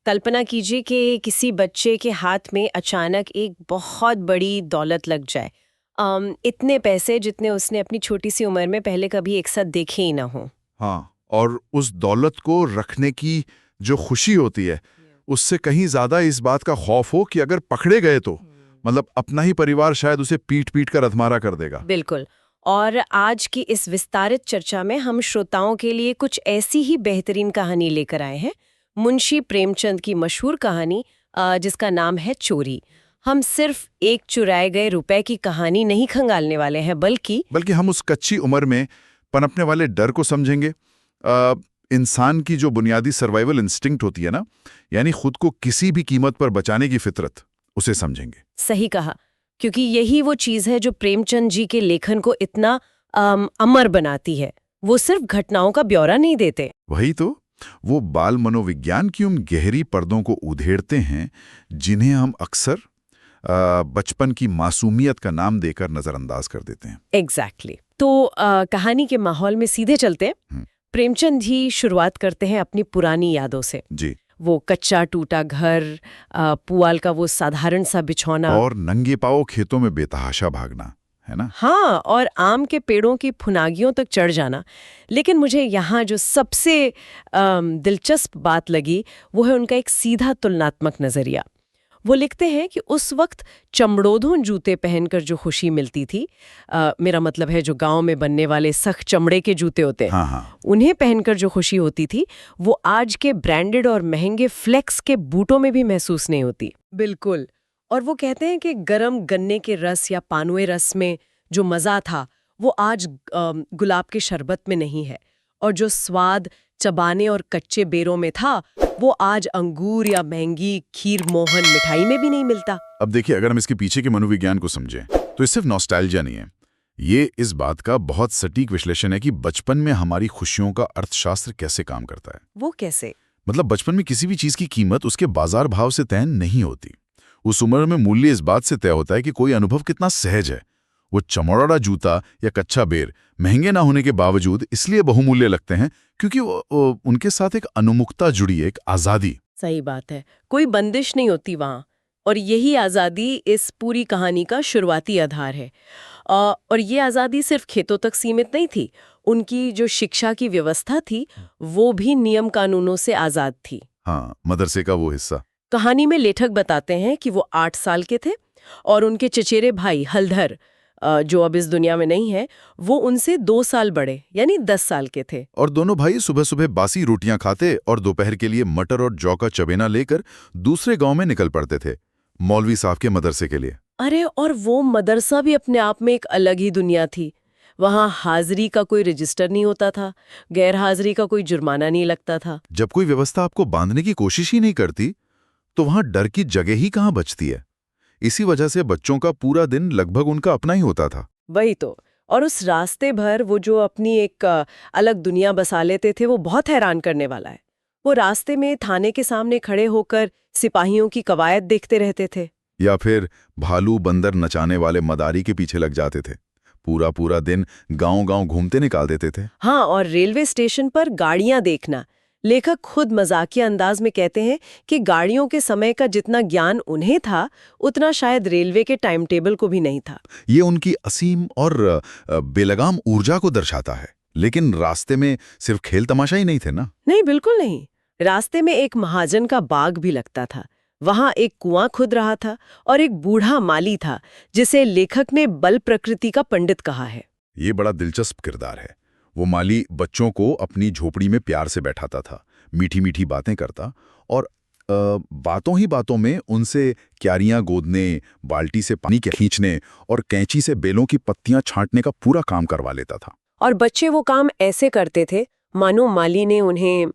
कल्पना कीजिए कि किसी बच्चे के हाथ में अचानक एक बहुत बड़ी दौलत लग जाए। इतने पैसे जितने उसने अपनी छोटी सी उम्र में पहले कभी एक साथ देखे ही ना हो। हाँ, और उस दौलत को रखने की जो खुशी होती है, उससे कहीं ज्यादा इस बात का खौफ हो कि अगर पकड़े गए तो मतलब अपना ही परिवार शायद उसे पीट पीट कर अधमारा कर देगा। बिल्कुल। और आज की इस विस्तारित चर्चा में हम श्रोताओं के लिए कुछ ऐसी ही बेहतरीन कहानी लेकर आए हैं। मुंशी प्रेमचंद की मशहूर कहानी जिसका नाम है चोरी। हम सिर्फ एक चुराए गए रुपए की कहानी नहीं खंगालने वाले हैं, बल्कि हम उस कच्ची उम्र में पनपने वाले डर को समझेंगे। इंसान की जो बुनियादी सर्वाइवल इंस्टिंक्ट होती है ना, यानी खुद को किसी भी कीमत पर बचाने की फितरत, उसे समझेंगे। सही कहा, क्योंकि यही वो चीज है जो प्रेमचंद जी के लेखन को इतना अमर बनाती है। वो सिर्फ घटनाओं का ब्यौरा नहीं देते। वही तो, वो बाल मनोविज्ञान की उन गहरी पर्दों को उधेड़ते हैं जिन्हें हम अक्सर बचपन की मासूमियत का नाम देकर नजरअंदाज कर देते हैं। एग्जैक्टली। तो कहानी के माहौल में सीधे चलते हैं। प्रेमचंद जी शुरुआत करते हैं अपनी पुरानी यादों से। जी। वो कच्चा टूटा घर, पुआल का वो साधारण सा बिछौना, और नंगे पांव खेतों में बेतहाशा भागना, है ना? हाँ, और आम के पेड़ों की फुनागियों तक चढ़ जाना। लेकिन मुझे यहाँ जो सबसे दिलचस्प बात लगी वो है उनका एक सीधा तुलनात्मक नजरिया। वो लिखते हैं कि उस वक्त चमड़ोधों जूते पहनकर जो खुशी मिलती थी, मेरा मतलब है जो गांव में बनने वाले सख्त चमड़े के जूते होते हैं, हाँ। उन्हें पहनकर जो खुशी होती थी वो आज के ब्रांडेड और महंगे फ्लेक्स के बूटों में भी महसूस नहीं होती। बिल्कुल। और वो कहते हैं कि गरम गन्ने के रस या पानुए रस में जो मज़ा था वो आज गुलाब के शरबत में नहीं है, और जो स्वाद चबाने और कच्चे बेरों में था वो आज अंगूर या महंगी खीर मोहन मिठाई में भी नहीं मिलता। अब देखिए, अगर हम इसके पीछे के मनोविज्ञान को समझें तो ये सिर्फ नॉस्टैल्जिया नहीं है, ये इस बात का बहुत सटीक विश्लेषण है कि बचपन में हमारी खुशियों का अर्थशास्त्र कैसे काम करता है। वो कैसे? मतलब बचपन में किसी भी चीज की कीमत उसके बाजार भाव से तय नहीं होती। उस उम्र में मूल्य इस बात से तय होता है कि कोई अनुभव कितना सहज है। वो चमड़ा जूता या कच्चा बेर महंगे ना होने के बावजूद इसलिए बहुमूल्य लगते हैं क्योंकि उनके साथ एक अनुमुक्ता जुड़ी है, एक आजादी। सही बात है, कोई बंदिश नहीं होती वहाँ। और यही आज़ादी इस पूरी कहानी का शुरुआती आधार है। और ये आज़ादी सिर्फ खेतों तक सीमित नहीं थी। उनकी जो शिक्षा की व्यवस्था थी वो भी नियम कानूनों से आज़ाद थी। हाँ, मदरसे का वो हिस्सा। कहानी में लेखक बताते हैं कि वो 8 साल के थे और उनके चचेरे भाई हलधर, जो अब इस दुनिया में नहीं है, वो उनसे 2 साल बड़े यानी 10 साल के थे। और दोनों भाई सुबह सुबह बासी रोटियां खाते और दोपहर के लिए मटर और जौ का चबेना लेकर दूसरे गांव में निकल पड़ते थे, मौलवी साहब के मदरसे के लिए। अरे, और वो मदरसा भी अपने आप में एक अलग ही दुनिया थी। वहाँ हाजिरी का कोई रजिस्टर नहीं होता था, गैर हाजिरी का कोई जुर्माना नहीं लगता था। जब कोई व्यवस्था आपको बांधने की कोशिश ही नहीं करती तो वहां डर की जगह ही कहां बचती है। इसी वजह से बच्चों का पूरा दिन लगभग उनका अपना ही होता था। वही तो। और उस रास्ते भर वो जो अपनी एक अलग दुनिया बसा लेते थे वो बहुत हैरान करने वाला है। वो रास्ते में थाने के सामने खड़े होकर सिपाहियों की कवायद देखते रहते थे, या फिर भालू बंदर नचाने वाले मदारी के पीछे लग जाते थे। पूरा पूरा दिन गांव-गांव घूमते निकाल देते थे। हाँ, और रेलवे स्टेशन पर गाड़ियां देखना। लेखक खुद मजाकिया अंदाज में कहते हैं कि गाड़ियों के समय का जितना ज्ञान उन्हें था उतना शायद रेलवे के टाइम टेबल को भी नहीं था। ये उनकी असीम और बेलगाम ऊर्जा को दर्शाता है। लेकिन रास्ते में सिर्फ खेल तमाशा ही नहीं थे ना। नहीं, बिल्कुल नहीं। रास्ते में एक महाजन का बाग भी लगता था। वहां एक कुआं खुद रहा था और एक बूढ़ा माली था जिसे लेखक ने बल प्रकृति का पंडित कहा है। ये बड़ा दिलचस्प किरदार है। वो माली बच्चों को अपनी झोपड़ी में प्यार से बैठाता था, मीठी मीठी बातें करता और बातों ही बातों में उनसे क्यारियां गोदने, बाल्टी से पानी खींचने और कैंची से बेलों की पत्तियां छांटने का पूरा काम करवा लेता था। और बच्चे वो काम ऐसे करते थे मानो माली ने उन्हें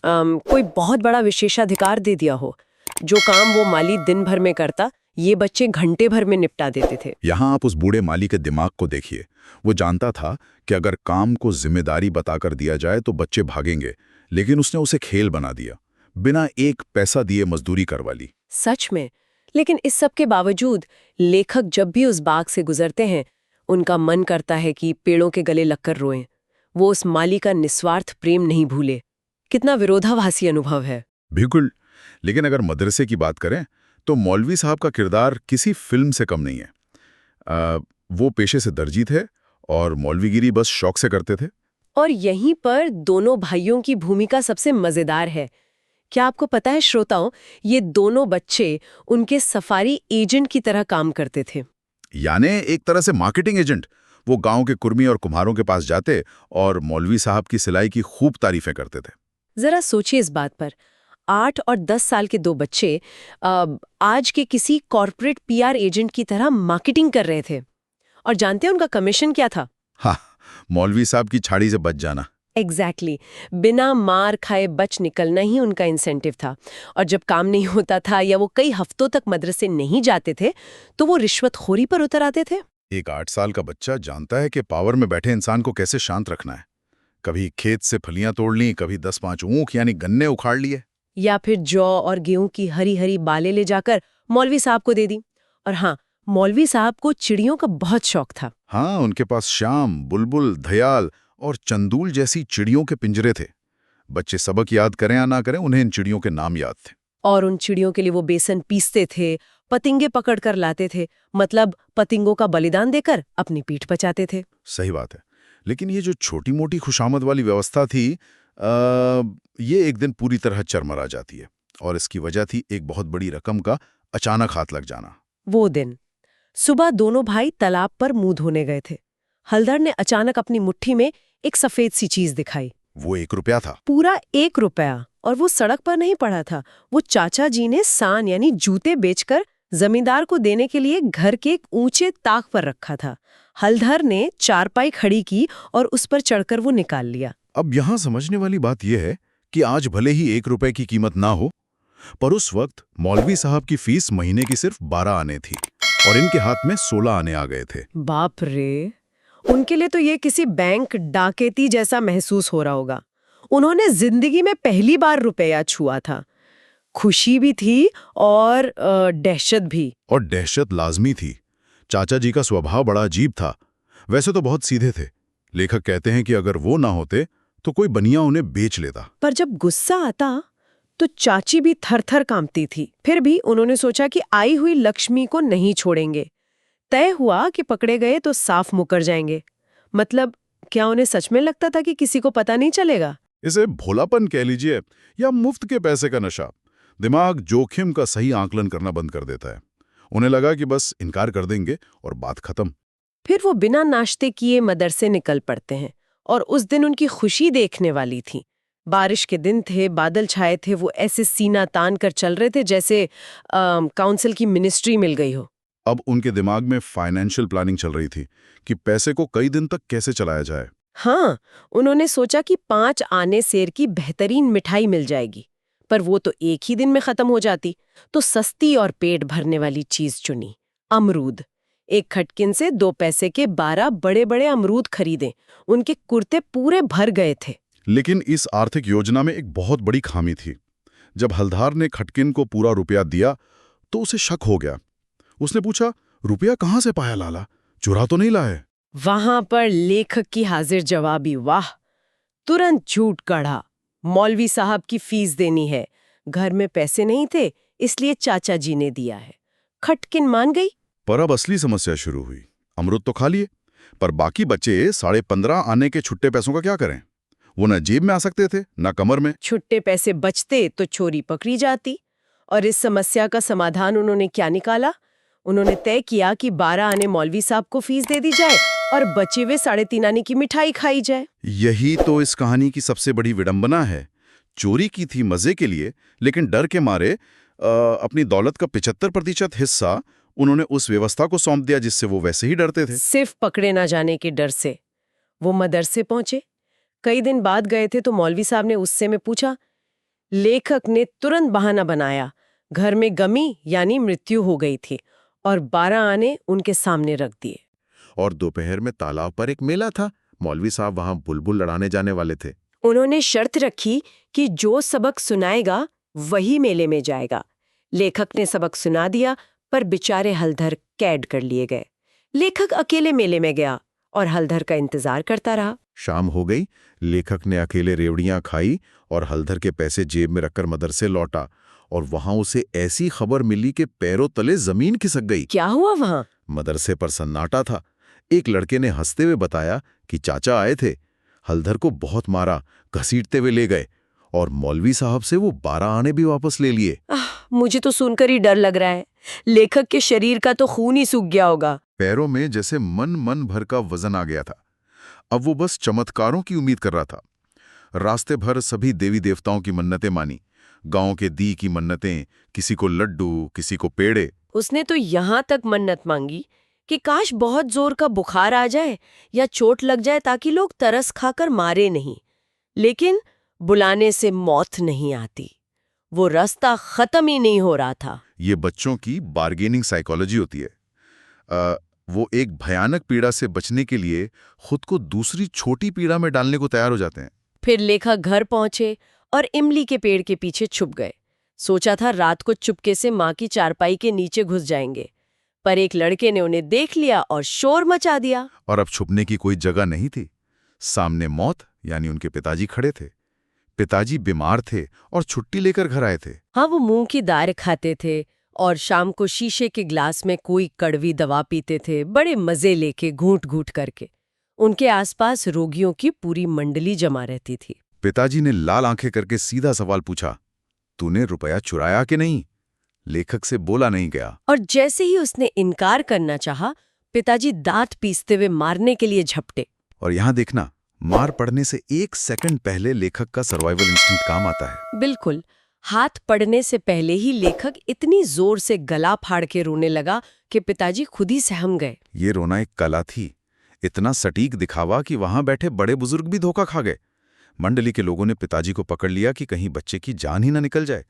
कोई बहुत बड़ा विशेषाधिकार दे दिया हो। जो काम वो माली दिन भर में करता, ये बच्चे घंटे भर में निपटा देते थे। यहाँ आप उस बूढ़े माली के दिमाग को देखिए। वो जानता था कि अगर काम को जिम्मेदारी बताकर दिया जाए तो बच्चे भागेंगे, लेकिन उसने उसे खेल बना दिया। बिना एक पैसा दिए मजदूरी करवा ली। सच में। लेकिन इस सब के बावजूद लेखक जब भी उस बाग से गुजरते हैं, उनका मन करता है कि पेड़ों के गले लगकर रोएं। वो उस माली का निस्वार्थ प्रेम नहीं भूले। कितना विरोधाभासी अनुभव है। बिल्कुल। लेकिन अगर मदरसे की बात करें तो मौलवी साहब का किरदार किसी फिल्म से कम नहीं है। वो पेशे से दर्जी थे और मौलवीगिरी बस शौक से करते थे। और यहीं पर दोनों भाइयों की भूमिका सबसे मजेदार है। क्या आपको पता है श्रोताओं, ये दोनों बच्चे उनके सफारी एजेंट की तरह काम करते थे। यानी एक तरह से मार्केटिंग एजेंट। वो गांव के कुर्मी और कुम्हारों के पास जाते और मौलवी साहब की सिलाई की खूब तारीफें करते थे। जरा सोचिए इस बात पर, 8 और 10 साल के दो बच्चे आज के किसी कॉर्पोरेट पीआर एजेंट की तरह मार्केटिंग कर रहे थे। और जानते हैं उनका कमीशन क्या था? हाँ, मौलवी साहब की छाड़ी से बच जाना। एग्जैक्टली बिना मार खाए बच निकलना ही उनका इंसेंटिव था। और जब काम नहीं होता था या वो कई हफ्तों तक मदरसे नहीं जाते थे तो वो रिश्वतखोरी पर उतर आते थे। एक 8 साल का बच्चा जानता है कि पावर में बैठे इंसान को कैसे शांत रखना है। कभी खेत से फलियां तोड़ ली, कभी 10-5 ऊख यानी गन्ने उखाड़ लिए। या फिर जौ और गेहूं की हरी हरी बालें ले जाकर मौलवी साहब को दे दी। और हाँ, मौलवी साहब को चिड़ियों का बहुत शौक था। हाँ, उनके पास शाम, बुलबुल, धयाल और चंदूल जैसी चिड़ियों के पिंजरे थे। बच्चे सबक याद करें या ना करें, उन्हें इन चिड़ियों के नाम याद थे। और उन चिड़ियों के लिए वो बेसन पीसते थे, पतिंगे पकड़ कर लाते थे, मतलब पतिंगों का बलिदान देकर अपनी पीठ बचाते थे। सही बात है। लेकिन ये जो छोटी मोटी खुशामद वाली व्यवस्था थी, ये एक दिन पूरी तरह चरमरा जाती है। और इसकी वजह थी एक बहुत बड़ी रकम का अचानक हाथ लग जाना। वो दिन सुबह दोनों भाई तालाब पर मुंह धोने गए थे। हलधर ने अचानक अपनी मुट्ठी में एक सफेद सी चीज दिखाई। वो 1 रुपया था। पूरा 1 रुपया। और वो सड़क पर नहीं पड़ा था, वो चाचा जी ने सान यानी जूते बेचकर जमींदार को देने के लिए घर के एक ऊंचे ताक पर रखा था। हलधर ने चारपाई खड़ी की और उस पर चढ़कर वो निकाल लिया। अब यहाँ समझने वाली बात यह है कि आज भले ही 1 रुपए की कीमत ना हो, पर उस वक्त मौलवी साहब की फीस महीने की सिर्फ 12 आने थी और इनके हाथ में 16 आने आ गए थे। बाप रे, उनके लिए तो ये किसी बैंक डाकैती जैसा महसूस हो रहा होगा। उन्होंने जिंदगी में पहली बार रुपया छुआ था। खुशी भी थी और दहशत भी। और दहशत लाजमी थी। चाचा जी का स्वभाव बड़ा अजीब था। वैसे तो बहुत सीधे थे। लेखक कहते हैं कि अगर वो ना होते तो कोई बनिया उन्हें बेच लेता। पर जब गुस्सा आता तो चाची भी थर-थर कांपती थी। फिर भी उन्होंने सोचा कि आई हुई लक्ष्मी को नहीं छोड़ेंगे। तय हुआ कि पकड़े गए तो साफ मुकर जाएंगे। मतलब क्या उन्हें सच में लगता था कि किसी को पता नहीं चलेगा? इसे भोलापन कह लीजिए या मुफ्त के पैसे का नशा। दिमाग जोखिम का सही आकलन करना बंद कर देता है। उन्हें लगा कि बस इनकार कर देंगे और बात खत्म। फिर वो बिना नाश्ते किए मदरसे निकल पड़ते हैं। और उस दिन उनकी खुशी देखने वाली थी। बारिश के दिन थे, बादल छाए थे, वो ऐसे सीना तान कर चल रहे थे जैसे काउंसिल की मिनिस्ट्री मिल गई हो। अब उनके दिमाग में फाइनेंशियल प्लानिंग चल रही थी कि पैसे को कई दिन तक कैसे चलाया जाए। हाँ, उन्होंने सोचा कि 5 आने सेर की बेहतरीन मिठाई मिल जाएगी, पर वो तो एक ही दिन में खत्म हो जाती। तो सस्ती और पेट भरने वाली चीज चुनी, अमरूद। एक खटकिन से 2 पैसे के 12 बड़े-बड़े अमरूद खरीदे। उनके कुर्ते पूरे भर गए थे। लेकिन इस आर्थिक योजना में एक बहुत बड़ी खामी थी। जब हलधार ने खटकिन को पूरा रुपया दिया तो उसे शक हो गया। उसने पूछा, रुपया कहाँ से पाया लाला? चुरा तो नहीं लाए? वहां पर लेखक की हाजिर जवाबी वाह! तुरंत झूठ गढ़ा। मौलवी साहब की फीस देनी है, घर में पैसे नहीं थे, इसलिए चाचा जी ने दिया है। खटकिन मान गई। पर अब असली समस्या शुरू हुई। अमरूद तो खा लिए, पर बाकी बचे 15.5 आने के छुट्टे पैसों का क्या करें? वो न जेब में आ सकते थे, न कमर में। छुट्टे पैसे बचते तो चोरी पकड़ी जाती। और इस समस्या का समाधान उन्होंने क्या निकाला? उन्होंने तय किया कि 12 आने मौलवी साहब को फीस दे दी जाए और बचे हुए 3.5 आने की मिठाई खाई जाए। यही तो इस कहानी की सबसे बड़ी विडंबना है। चोरी की थी मजे के लिए, लेकिन डर के मारे अपनी दौलत का 75% हिस्सा उन्होंने उस व्यवस्था को सौंप दिया जिससे वो वैसे ही डरते थे। सिर्फ पकड़े ना जाने के डर से। वो मदरसे पहुंचे। कई दिन बाद गए थे तो मौलवी साहब ने उससे में पूछा। लेखक ने तुरंत बहाना बनाया, घर में गमी यानी मृत्यु हो गई थी, और 12 आने उनके सामने रख दिए। और दोपहर में तालाब पर एक मेला था। मौलवी साहब वहां बुलबुल लड़ाने जाने वाले थे। उन्होंने शर्त रखी कि जो सबक सुनाएगा वही मेले में जाएगा। लेखक ने सबक सुना दिया, पर बेचारे हलधर कैद कर लिए गए। लेखक अकेले मेले में गया और हलधर का इंतजार करता रहा। शाम हो गई, लेखक ने अकेले रेवड़ियां खाई और हलधर के पैसे जेब में रखकर मदरसे लौटा और वहां उसे ऐसी खबर मिली कि पैरों तले जमीन खिसक गई। क्या हुआ वहां? मदरसे पर सन्नाटा था। एक लड़के ने हंसते हुए बताया कि चाचा आए थे, हलधर को बहुत मारा, घसीटते हुए ले गए और मौलवी साहब से वो 12 आने भी वापस ले लिए। मुझे तो सुनकर ही डर लग रहा है। लेखक के शरीर का तो खून ही सूख गया होगा। पैरों में जैसे मन भर का वजन आ गया था। अब वो बस चमत्कारों की उम्मीद कर रहा था। रास्ते भर सभी देवी देवताओं की मन्नतें मानी, गांव के दी की मन्नतें, किसी को लड्डू, किसी को पेड़े। उसने तो यहाँ तक मन्नत मांगी कि काश बहुत जोर का बुखार आ जाए या चोट लग जाए ताकि लोग तरस खाकर मारे नहीं। लेकिन बुलाने से मौत नहीं आती। वो रास्ता खत्म ही नहीं हो रहा था। ये बच्चों की बार्गेनिंग साइकोलॉजी होती है। वो एक भयानक पीड़ा से बचने के लिए खुद को दूसरी छोटी पीड़ा में डालने को तैयार हो जाते हैं। फिर लेखक घर पहुंचे और इमली के पेड़ के पीछे छुप गए। सोचा था रात को चुपके से माँ की चारपाई के नीचे घुस जाएंगे, पर एक लड़के ने उन्हें देख लिया और शोर मचा दिया। और अब छुपने की कोई जगह नहीं थी। सामने मौत यानी उनके पिताजी खड़े थे। पिताजी बीमार थे और छुट्टी लेकर घर आए थे। हाँ, वो मूंग की दाल खाते थे और शाम को शीशे के ग्लास में कोई कड़वी दवा पीते थे, बड़े मजे लेके घूंट घूंट करके। उनके आसपास रोगियों की पूरी मंडली जमा रहती थी। पिताजी ने लाल आंखें करके सीधा सवाल पूछा, तूने रुपया चुराया कि नहीं? लेखक से बोला नहीं गया। और जैसे ही उसने इनकार करना चाहा, पिताजी दांत पीसते हुए मारने के लिए झपटे। और यहां देखना, मार पड़ने से 1 सेकंड पहले लेखक का सर्वाइवल इंस्टिंक्ट काम आता है। बिल्कुल। हाथ पड़ने से पहले ही लेखक इतनी जोर से गला फाड़ के रोने लगा कि पिताजी खुद ही सहम गए। ये रोना एक कला थी। इतना सटीक दिखावा कि वहां बैठे बड़े बुजुर्ग भी धोखा खा गए। मंडली के लोगों ने पिताजी को पकड़ लिया कि कहीं बच्चे की जान ही ना निकल जाए,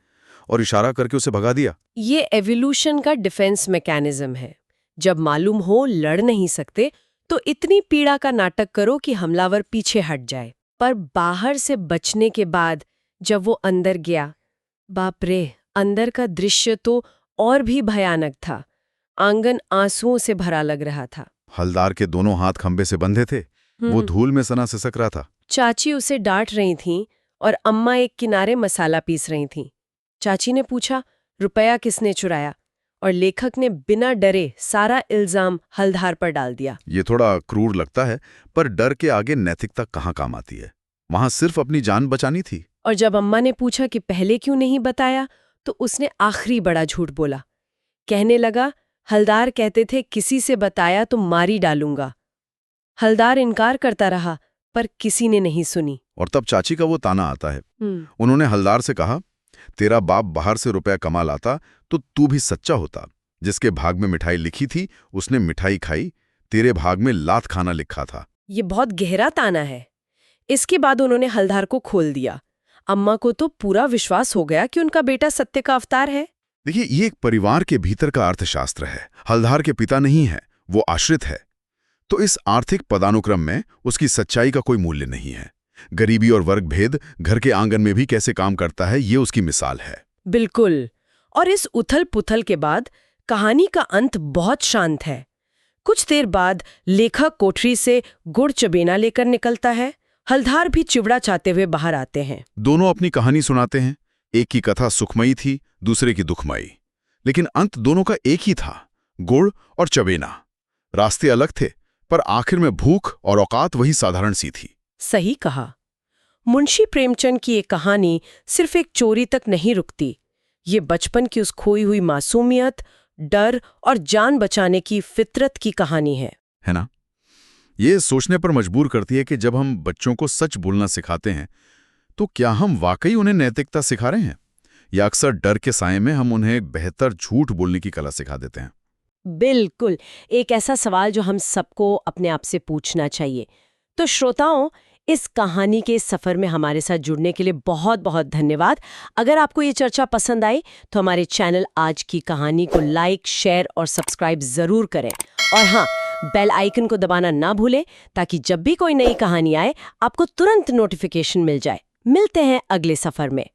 और इशारा करके उसे भगा दिया। ये एवोल्यूशन का डिफेंस मैकेनिज्म है। जब मालूम हो लड़ नहीं सकते तो इतनी पीड़ा का नाटक करो कि हमलावर पीछे हट जाए। पर बाहर से बचने के बाद जब वो अंदर गया, बाप रे, अंदर का दृश्य तो और भी भयानक था। आंगन आंसुओं से भरा लग रहा था। हलदार के दोनों हाथ खंबे से बंधे थे। वो धूल में सना सिसक रहा था। चाची उसे डांट रही थीं और अम्मा एक किनारे मसाला पीस रही थीं। चाची ने पूछा, रुपया किसने चुराया? और लेखक ने बिना डरे सारा इल्जाम हलदार पर डाल दिया। ये थोड़ा क्रूर लगता है, पर डर के आगे नैतिकता कहाँ काम आती है? वहां सिर्फ अपनी जान बचानी थी। और जब अम्मा ने पूछा कि पहले क्यों नहीं बताया, तो उसने आखिरी बड़ा झूठ बोला। कहने लगा, हलदार कहते थे किसी से बताया तो मारी डालूंगा। हलदार इनकार करता रहा, पर किसी ने नहीं सुनी। और तब चाची का वो ताना आता है। उन्होंने हलदार से कहा, तेरा बाप बाहर से रुपया कमा लाता तो तू भी सच्चा होता। जिसके भाग में मिठाई लिखी थी उसने मिठाई खाई, तेरे भाग में लात खाना लिखा था। ये बहुत गहरा ताना है। इसके बाद उन्होंने हलदार को खोल दिया। अम्मा को तो पूरा विश्वास हो गया कि उनका बेटा सत्य का अवतार है। देखिए, ये एक परिवार के भीतर का अर्थशास्त्र है। हलदार के पिता नहीं है, वो आश्रित है। तो इस आर्थिक पदानुक्रम में उसकी सच्चाई का कोई मूल्य नहीं है। गरीबी और वर्ग भेद घर के आंगन में भी कैसे काम करता है, ये उसकी मिसाल है। बिल्कुल। और इस उथल पुथल के बाद कहानी का अंत बहुत शांत है। कुछ देर बाद लेखक कोठरी से गुड़ चबेना लेकर निकलता है। हलदार भी चिवड़ा चाहते हुए बाहर आते हैं। दोनों अपनी कहानी सुनाते हैं। एक की कथा सुखमयी थी, दूसरे की दुखमयी, लेकिन अंत दोनों का एक ही था, गुड़ और चबेना। रास्ते अलग थे, पर आखिर में भूख और औकात वही साधारण सी थी। सही कहा। मुंशी प्रेमचंद की ये कहानी सिर्फ एक चोरी तक नहीं रुकती। ये बचपन की उस खोई हुई मासूमियत, डर और जान बचाने की फितरत की कहानी है ना? ये सोचने पर मजबूर करती है कि जब हम बच्चों को सच बोलना सिखाते हैं तो क्या हम वाकई उन्हें नैतिकता सिखा रहे हैं, या अक्सर डर के साये में हम उन्हें बेहतर झूठ बोलने की कला सिखा देते हैं? बिल्कुल, एक ऐसा सवाल जो हम सबको अपने आप से पूछना चाहिए। तो श्रोताओं, इस कहानी के सफर में हमारे साथ जुड़ने के लिए बहुत बहुत धन्यवाद। अगर आपको ये चर्चा पसंद आई तो हमारे चैनल आज की कहानी को लाइक, शेयर और सब्सक्राइब जरूर करें। और हाँ, बेल आइकन को दबाना ना भूलें ताकि जब भी कोई नई कहानी आए आपको तुरंत नोटिफिकेशन मिल जाए। मिलते हैं अगले सफर में।